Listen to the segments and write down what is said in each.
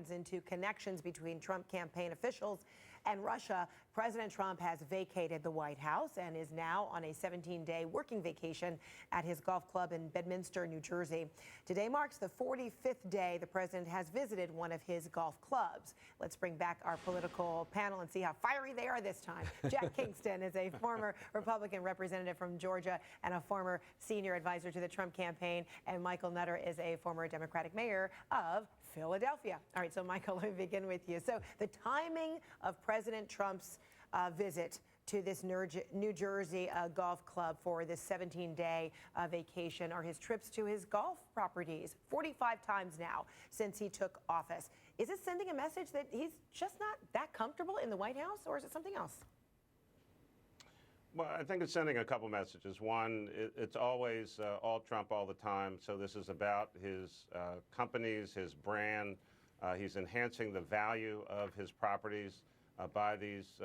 intelligence into connections between Trump campaign officials and Russia. President Trump has vacated the White House and is now on a 17-day working vacation at his golf club in Bedminster, New Jersey. Today marks the 45th day the president has visited one of his golf clubs. Let's bring back our political panel and see how fiery they are this time. Jack Kingston is a former Republican representative from Georgia and a former senior advisor to the Trump campaign, and Michael Nutter is a former Democratic mayor of Philadelphia. All right, so Michael, let me begin with you. So the timing of President Trump's visit to this New Jersey golf club for this 17-day vacation are his trips to his golf properties 45 times now since he took office. Is it sending a message that he's just not that comfortable in the White House, or is it something else? Well, I think it's sending a couple messages. One, it's always all Trump all the time. So this is about his companies, his brand. He's enhancing the value of his properties by these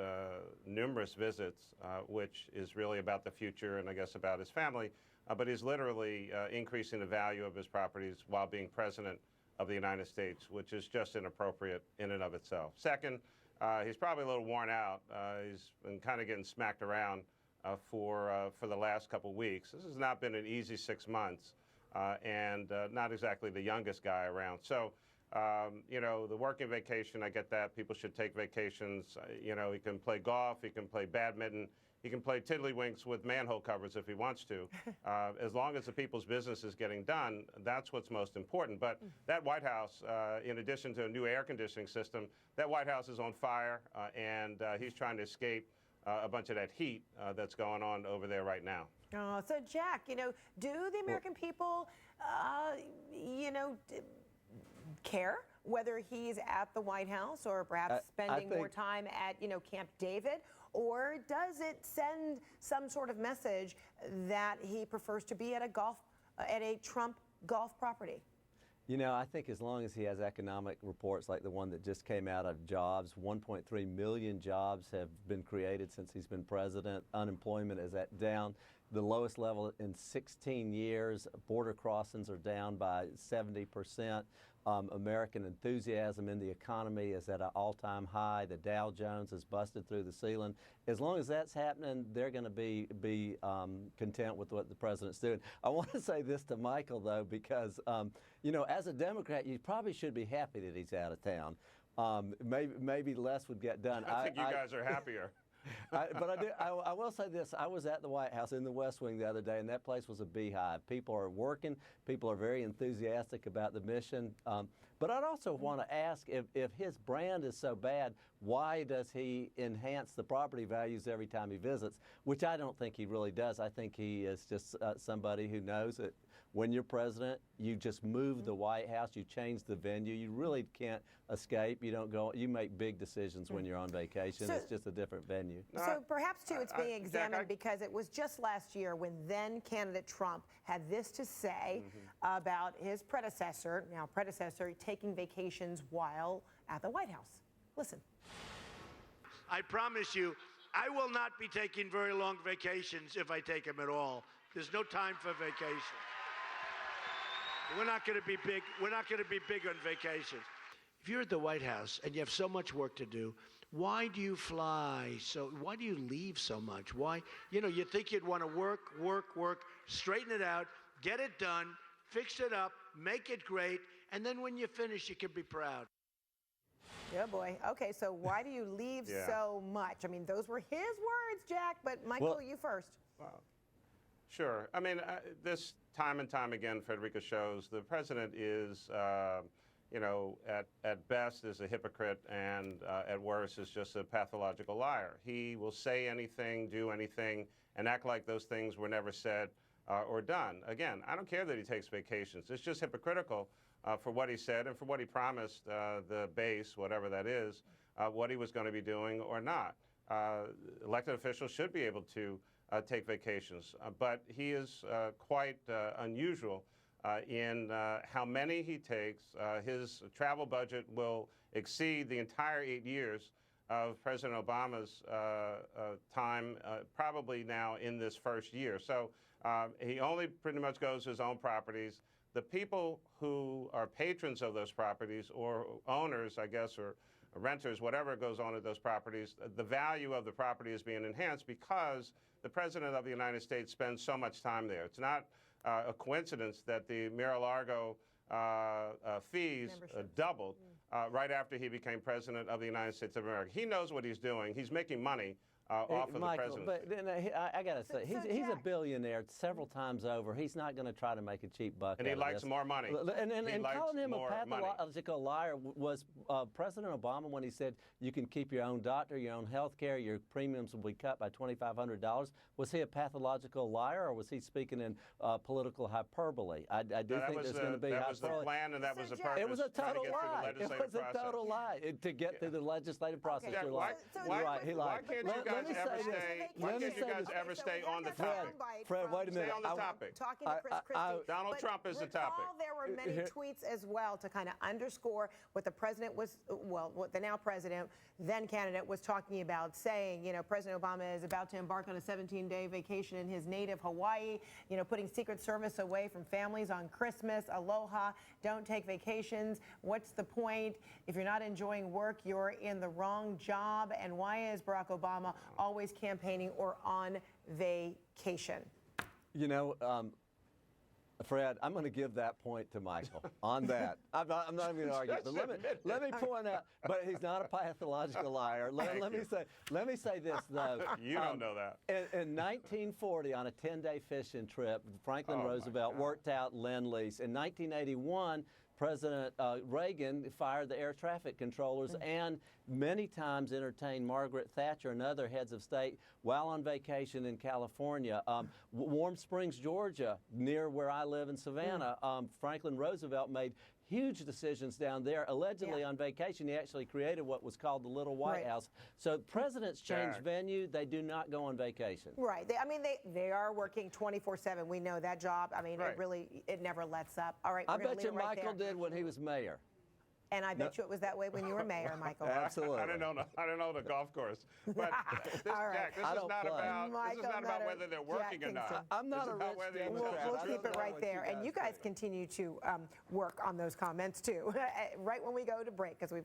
numerous visits, which is really about the future and I guess about his family. But he's literally increasing the value of his properties while being president of the United States, which is just inappropriate in and of itself. Second, he's probably a little worn out. He's been kind of getting smacked around for the last couple of weeks. This has not been an easy 6 months, and not exactly the youngest guy around. So, you know, the working vacation, I get that. People should take vacations. You know, he can play golf, he can play badminton, he can play tiddlywinks with manhole covers if he wants to. As long as the people's business is getting done, that's what's most important. But that White House, in addition to a new air conditioning system, that White House is on fire, and he's trying to escape a bunch of that heat that's going on over there right now. Oh, so Jack, you know, do the American people, you know, care whether he's at the White House or perhaps spending more time at, you know, Camp David? Or does it send some sort of message that he prefers to be at a Trump golf property? You know, I think as long as he has economic reports like the one that just came out of jobs, 1.3 million jobs have been created since he's been president. Unemployment is at down the lowest level in 16 years. Border crossings are down by 70%. American enthusiasm in the economy is at an all-time high. The Dow Jones has busted through the ceiling. As long as that's happening, they're going to be content with what the president's doing. I want to say this to Michael, though, because, you know, as a Democrat, you probably should be happy that he's out of town. Maybe less would get done. I think you guys are happier. I will say this. I was at the White House in the West Wing the other day, and that place was a beehive. People are working. People are very enthusiastic about the mission. But I'd also want to ask, if his brand is so bad, why does he enhance the property values every time he visits, which I don't think he really does. I think he is just somebody who knows that when you're president, you just move the White House, you change the venue. You really can't escape. You don't go. You make big decisions when you're on vacation. It's just a different venue. So perhaps, too, it's being examined because it was just last year when then candidate Trump had this to say about his predecessor, taking vacations while at the White House. Listen. I promise you, I will not be taking very long vacations if I take them at all. There's no time for vacation. We're not going to be big. We're not going to be big on vacations. If you're at the White House and you have so much work to do, why do you fly? Why do you leave so much? Why? You know, you think you'd want to work, straighten it out, get it done, fix it up, make it great, and then when you finish, you can be proud. Yeah, boy. Okay, so why do you leave so much? I mean, those were his words, Jack, but Michael, you first. Well, sure. I mean, this time and time again, Federica shows the president is, you know, at best is a hypocrite and at worst is just a pathological liar. He will say anything, do anything, and act like those things were never said or done. Again, I don't care that he takes vacations. It's just hypocritical for what he said and for what he promised the base, whatever that is, what he was going to be doing or not. Elected officials should be able to take vacations, but he is quite unusual in how many he takes. His travel budget will exceed the entire 8 years of President Obama's time, probably now in this first year. So he only pretty much goes to his own properties. the people who are patrons of those properties or owners, I guess, or renters, whatever goes on at those properties, the value of the property is being enhanced because the President of the United States spends so much time there. It's not a coincidence that the Mar-a-Lago fees doubled right after he became President of the United States of America. He knows what he's doing. He's making money off of Michael, the but presidency. then, I got to say, he's a Jack, billionaire several times over. He's not going to try to make a cheap buck. And he out of likes this. more money. And likes calling him a more money. pathological liar was President Obama when he said you can keep your own doctor, your own health care, your premiums will be cut by $2,500. Was he a pathological liar, or was he speaking in political hyperbole? I do think there's going to be that was the hyperbole. plan, and that was the Jack, purpose. It was a trying to total get through the lie. It legislative was a process. total lie to get through the legislative process. Jack, You're why- right. why- You're right. He why lied. can't you Let guys me ever say this. stay- why Let me can't you say guys this. ever stay on the Fred, topic? Fred, wait a minute. Stay on the topic. Talking to Chris Christie. Donald But Trump is the topic. recall there were many tweets as well to kind of underscore what the president was, well, what the now president, then candidate, was talking about, saying, you know, President Obama is about to embark on a 17-day vacation in his native Hawaii, you know, putting Secret Service away from families on Christmas. Aloha, don't take vacations. What's the point? If you're not enjoying work, you're in the wrong job. And why is Barack Obama always campaigning or on vacation? You know, Fred, I'm going to give that point to Michael on that. I'm not even going to argue. But let me point out. But he's not a pathological liar. Let me say this though. You don't know that. In 1940, on a 10-day fishing trip, Franklin Oh, my Roosevelt God. worked out Lend-Lease. In 1981, President Reagan fired the air traffic controllers and many times entertained Margaret Thatcher and other heads of state while on vacation in California. Warm Springs, Georgia, near where I live in Savannah, Franklin Roosevelt made huge decisions down there. Allegedly on vacation, he actually created what was called the Little White House. So presidents change Jack. venue. They do not go on vacation. Right. They are working 24/7. We know that job. I mean, Right. it never lets up. All right. I we're gonna bet leave you it right Michael there. did when he was mayor. And I bet you it was that way when you were mayor, Michael. Absolutely. I don't know the golf course. But this, All right. Jack, this I is don't not play. about Michael about whether they're working or Jackson. not. I'm not This a is about rich whether he was Democrat. We'll I keep don't it know right what there. you And guys you guys think. continue to work on those comments, too, right when we go to break, because we've